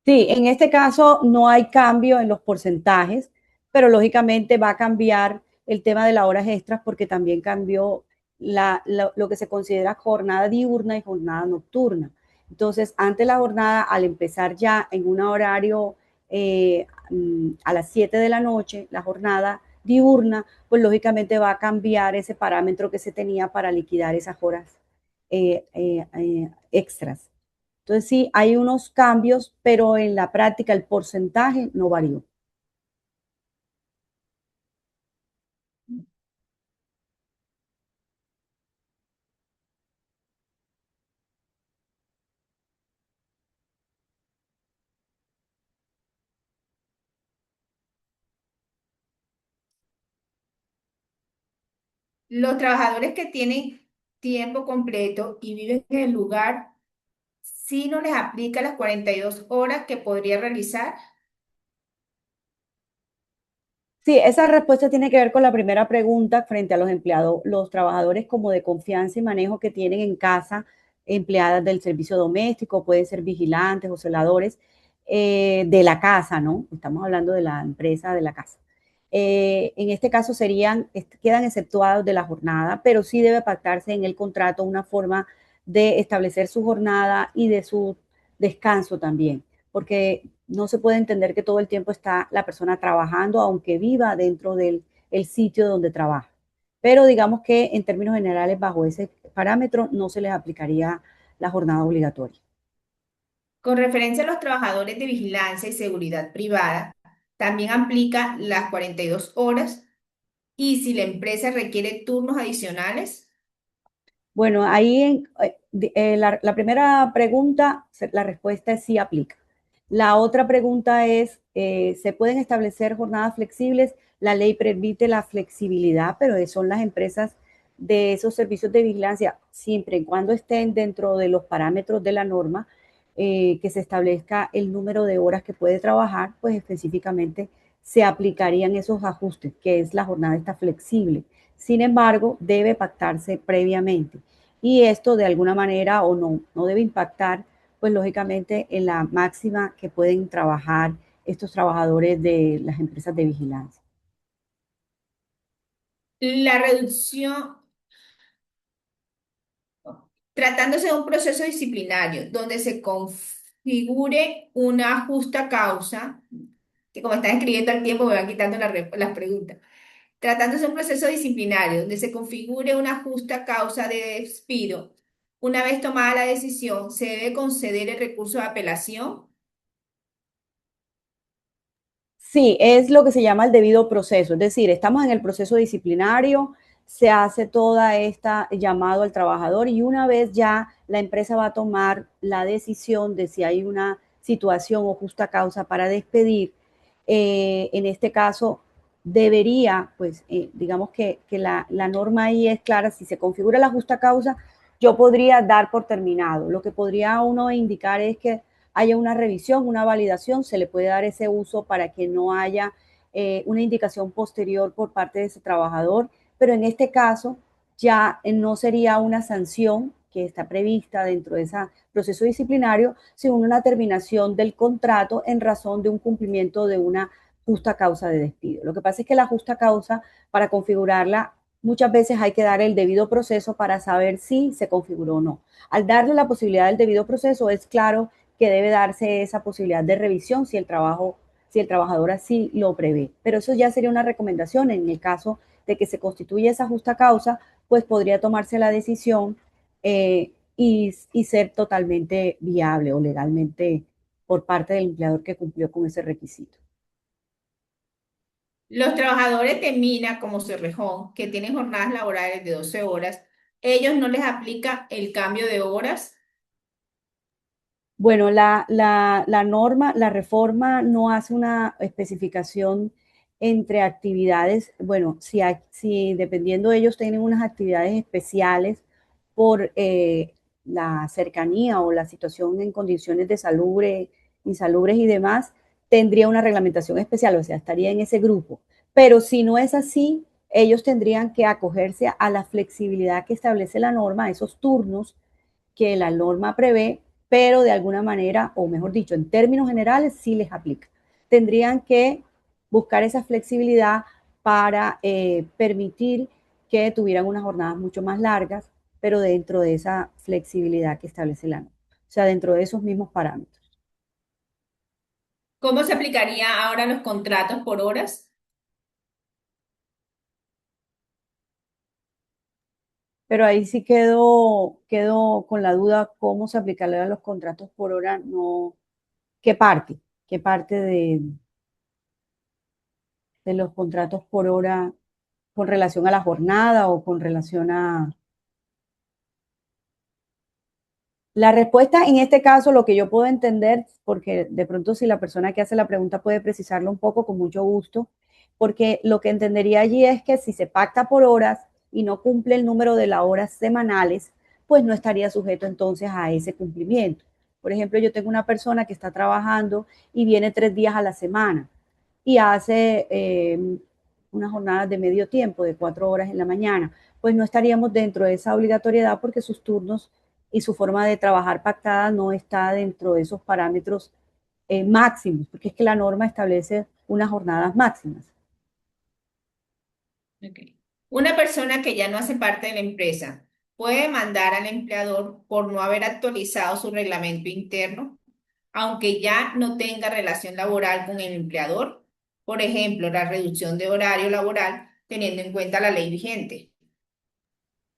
Sí, en este caso no hay cambio en los porcentajes, pero lógicamente va a cambiar el tema de las horas extras porque también cambió lo que se considera jornada diurna y jornada nocturna. Entonces, antes la jornada, al empezar ya en un horario a las 7 de la noche, la jornada diurna, pues lógicamente va a cambiar ese parámetro que se tenía para liquidar esas horas extras. Entonces sí, hay unos cambios, pero en la práctica el porcentaje no varió. Los trabajadores que tienen tiempo completo y viven en el lugar, ¿sí no les aplica las 42 horas que podría realizar? Sí, esa respuesta tiene que ver con la primera pregunta frente a los empleados, los trabajadores como de confianza y manejo que tienen en casa, empleadas del servicio doméstico, pueden ser vigilantes o celadores de la casa, ¿no? Estamos hablando de la empresa de la casa. En este caso quedan exceptuados de la jornada, pero sí debe pactarse en el contrato una forma de establecer su jornada y de su descanso también, porque no se puede entender que todo el tiempo está la persona trabajando, aunque viva dentro del el sitio donde trabaja. Pero digamos que en términos generales, bajo ese parámetro, no se les aplicaría la jornada obligatoria. Con referencia a los trabajadores de vigilancia y seguridad privada, también aplica las 42 horas y si la empresa requiere turnos adicionales. Bueno, ahí la primera pregunta, la respuesta es sí aplica. La otra pregunta es, ¿se pueden establecer jornadas flexibles? La ley permite la flexibilidad, pero son las empresas de esos servicios de vigilancia, siempre y cuando estén dentro de los parámetros de la norma, que se establezca el número de horas que puede trabajar, pues específicamente se aplicarían esos ajustes, que es la jornada está flexible. Sin embargo, debe pactarse previamente y esto de alguna manera o no debe impactar, pues lógicamente en la máxima que pueden trabajar estos trabajadores de las empresas de vigilancia. La reducción, tratándose de un proceso disciplinario donde se configure una justa causa, que como están escribiendo al tiempo me van quitando las preguntas. Tratándose de un proceso disciplinario donde se configure una justa causa de despido, una vez tomada la decisión, se debe conceder el recurso de apelación. Sí, es lo que se llama el debido proceso, es decir, estamos en el proceso disciplinario, se hace toda esta llamado al trabajador y una vez ya la empresa va a tomar la decisión de si hay una situación o justa causa para despedir, en este caso debería, pues digamos que la norma ahí es clara, si se configura la justa causa, yo podría dar por terminado. Lo que podría uno indicar es que haya una revisión, una validación, se le puede dar ese uso para que no haya una indicación posterior por parte de ese trabajador, pero en este caso ya no sería una sanción que está prevista dentro de ese proceso disciplinario, sino una terminación del contrato en razón de un cumplimiento de una justa causa de despido. Lo que pasa es que la justa causa, para configurarla, muchas veces hay que dar el debido proceso para saber si se configuró o no. Al darle la posibilidad del debido proceso, es claro que debe darse esa posibilidad de revisión si el trabajador así lo prevé. Pero eso ya sería una recomendación en el caso de que se constituya esa justa causa, pues podría tomarse la decisión y ser totalmente viable o legalmente por parte del empleador que cumplió con ese requisito. Los trabajadores de mina como Cerrejón, que tienen jornadas laborales de 12 horas, ellos no les aplica el cambio de horas. Bueno, la norma, la reforma no hace una especificación entre actividades. Bueno, si dependiendo de ellos tienen unas actividades especiales por la cercanía o la situación en condiciones de insalubres y demás, tendría una reglamentación especial, o sea, estaría en ese grupo. Pero si no es así, ellos tendrían que acogerse a la flexibilidad que establece la norma, a esos turnos que la norma prevé, pero de alguna manera, o mejor dicho, en términos generales, sí les aplica. Tendrían que buscar esa flexibilidad para permitir que tuvieran unas jornadas mucho más largas, pero dentro de esa flexibilidad que establece la norma. O sea, dentro de esos mismos parámetros. ¿Cómo se aplicaría ahora los contratos por horas? Pero ahí sí quedo con la duda cómo se aplicarían los contratos por hora, no, qué parte, qué parte de los contratos por hora con relación a la jornada o con relación a... La respuesta en este caso, lo que yo puedo entender, porque de pronto si la persona que hace la pregunta puede precisarlo un poco, con mucho gusto, porque lo que entendería allí es que si se pacta por horas y no cumple el número de las horas semanales, pues no estaría sujeto entonces a ese cumplimiento. Por ejemplo, yo tengo una persona que está trabajando y viene 3 días a la semana y hace unas jornadas de medio tiempo, de 4 horas en la mañana, pues no estaríamos dentro de esa obligatoriedad porque sus turnos y su forma de trabajar pactada no está dentro de esos parámetros máximos, porque es que la norma establece unas jornadas máximas. Okay. Una persona que ya no hace parte de la empresa puede demandar al empleador por no haber actualizado su reglamento interno. aunque ya no tenga relación laboral con el empleador. Por ejemplo, la reducción de horario laboral teniendo en cuenta la ley vigente.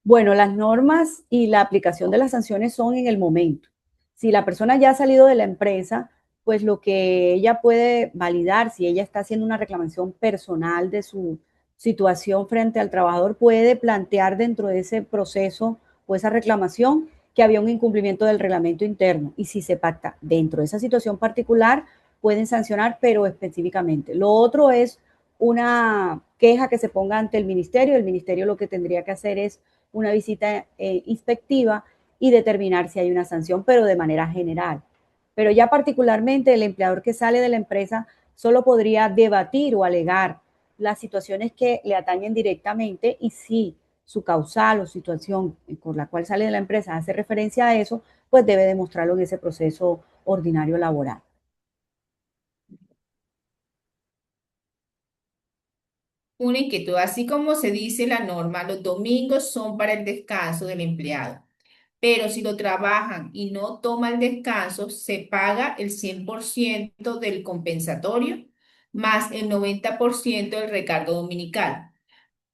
Bueno, las normas y la aplicación de las sanciones son en el momento. Si la persona ya ha salido de la empresa, pues lo que ella puede validar, si ella está haciendo una reclamación personal de su situación frente al trabajador, puede plantear dentro de ese proceso o esa reclamación que había un incumplimiento del reglamento interno. Y si se pacta dentro de esa situación particular, pueden sancionar, pero específicamente. Lo otro es una queja que se ponga ante el ministerio. El ministerio lo que tendría que hacer es una visita inspectiva y determinar si hay una sanción, pero de manera general. Pero ya particularmente el empleador que sale de la empresa solo podría debatir o alegar las situaciones que le atañen directamente y si su causal o situación por la cual sale de la empresa hace referencia a eso, pues debe demostrarlo en ese proceso ordinario laboral. Una inquietud, así como se dice la norma, los domingos son para el descanso del empleado. Pero si lo trabajan y no toma el descanso, se paga el 100% del compensatorio más el 90% del recargo dominical.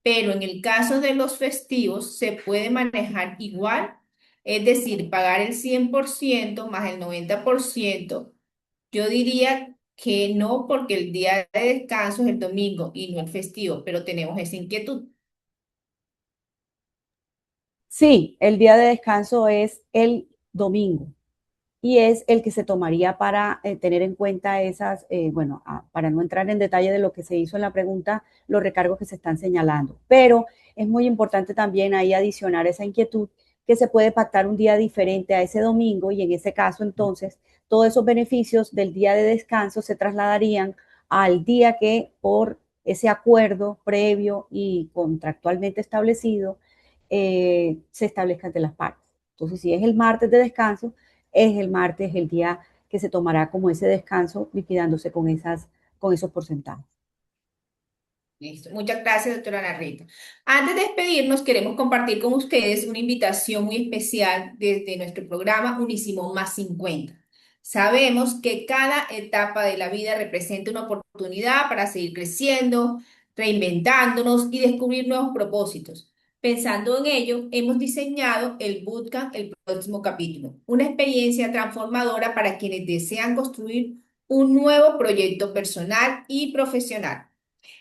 Pero en el caso de los festivos se puede manejar igual, es decir, pagar el 100% más el 90%. Yo diría que no, porque el día de descanso es el domingo y no el festivo, pero tenemos esa inquietud. Sí, el día de descanso es el domingo y es el que se tomaría para tener en cuenta esas, bueno, para no entrar en detalle de lo que se hizo en la pregunta, los recargos que se están señalando. Pero es muy importante también ahí adicionar esa inquietud que se puede pactar un día diferente a ese domingo y en ese caso entonces todos esos beneficios del día de descanso se trasladarían al día que por ese acuerdo previo y contractualmente establecido se establezca ante las partes. Entonces, si es el martes de descanso, es el martes el día que se tomará como ese descanso, liquidándose con esos porcentajes. Listo. Muchas gracias, doctora Ana Rita. Antes de despedirnos, queremos compartir con ustedes una invitación muy especial desde nuestro programa Unísimo Más 50. Sabemos que cada etapa de la vida representa una oportunidad para seguir creciendo, reinventándonos y descubrir nuevos propósitos. Pensando en ello, hemos diseñado el Bootcamp, el próximo capítulo, una experiencia transformadora para quienes desean construir un nuevo proyecto personal y profesional.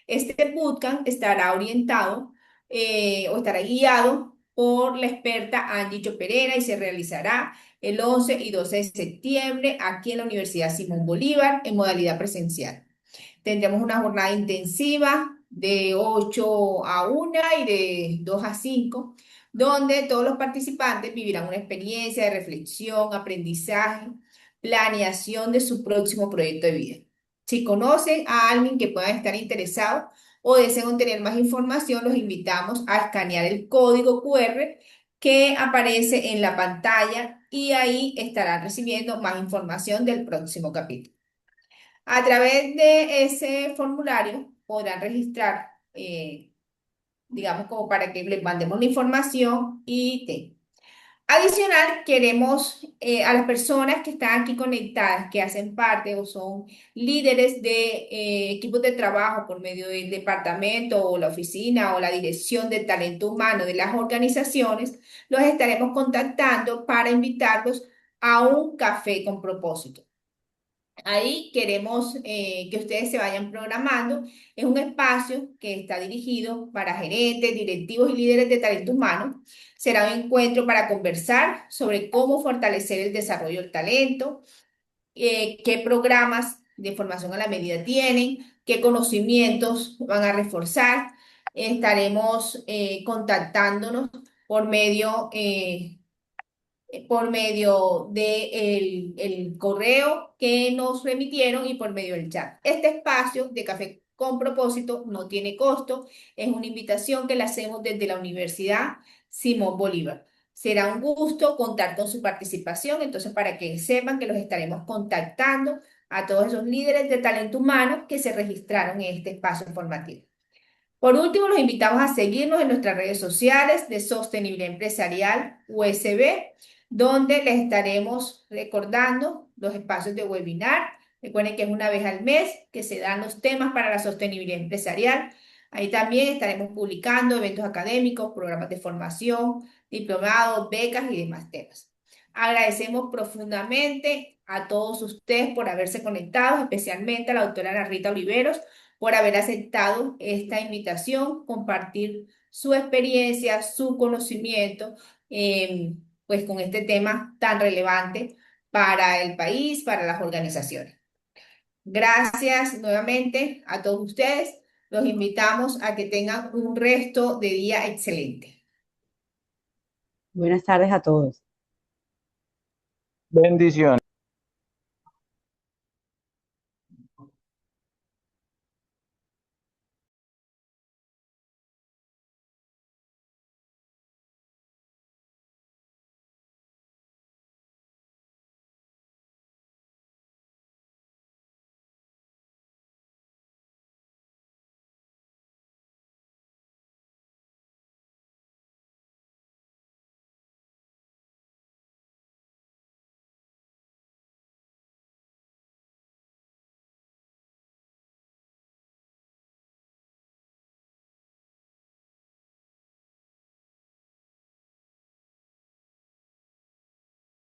Este bootcamp estará orientado o estará guiado por la experta Angie Choperera y se realizará el 11 y 12 de septiembre aquí en la Universidad Simón Bolívar en modalidad presencial. Tendremos una jornada intensiva de 8 a 1 y de 2 a 5, donde todos los participantes vivirán una experiencia de reflexión, aprendizaje, planeación de su próximo proyecto de vida. Si conocen a alguien que pueda estar interesado o desean obtener más información, los invitamos a escanear el código QR que aparece en la pantalla y ahí estarán recibiendo más información del próximo capítulo. A través de ese formulario podrán registrar, digamos, como para que les mandemos la información y te. Adicional, queremos a las personas que están aquí conectadas, que hacen parte o son líderes de equipos de trabajo por medio del departamento o la oficina o la dirección de talento humano de las organizaciones, los estaremos contactando para invitarlos a un café con propósito. Ahí queremos que ustedes se vayan programando. Es un espacio que está dirigido para gerentes, directivos y líderes de talento humano. Será un encuentro para conversar sobre cómo fortalecer el desarrollo del talento, qué programas de formación a la medida tienen, qué conocimientos van a reforzar. Estaremos contactándonos por medio de el correo que nos remitieron y por medio del chat. Este espacio de Café con Propósito no tiene costo, es una invitación que le hacemos desde la Universidad Simón Bolívar. Será un gusto contar con su participación, entonces para que sepan que los estaremos contactando a todos esos líderes de talento humano que se registraron en este espacio formativo. Por último, los invitamos a seguirnos en nuestras redes sociales de Sostenibilidad Empresarial USB, donde les estaremos recordando los espacios de webinar. Recuerden que es una vez al mes que se dan los temas para la sostenibilidad empresarial. Ahí también estaremos publicando eventos académicos, programas de formación, diplomados, becas y demás temas. Agradecemos profundamente a todos ustedes por haberse conectado, especialmente a la doctora Ana Rita Oliveros por haber aceptado esta invitación, compartir su experiencia, su conocimiento, pues con este tema tan relevante para el país, para las organizaciones. Gracias nuevamente a todos ustedes. Los invitamos a que tengan un resto de día excelente. Buenas tardes a todos. Bendiciones.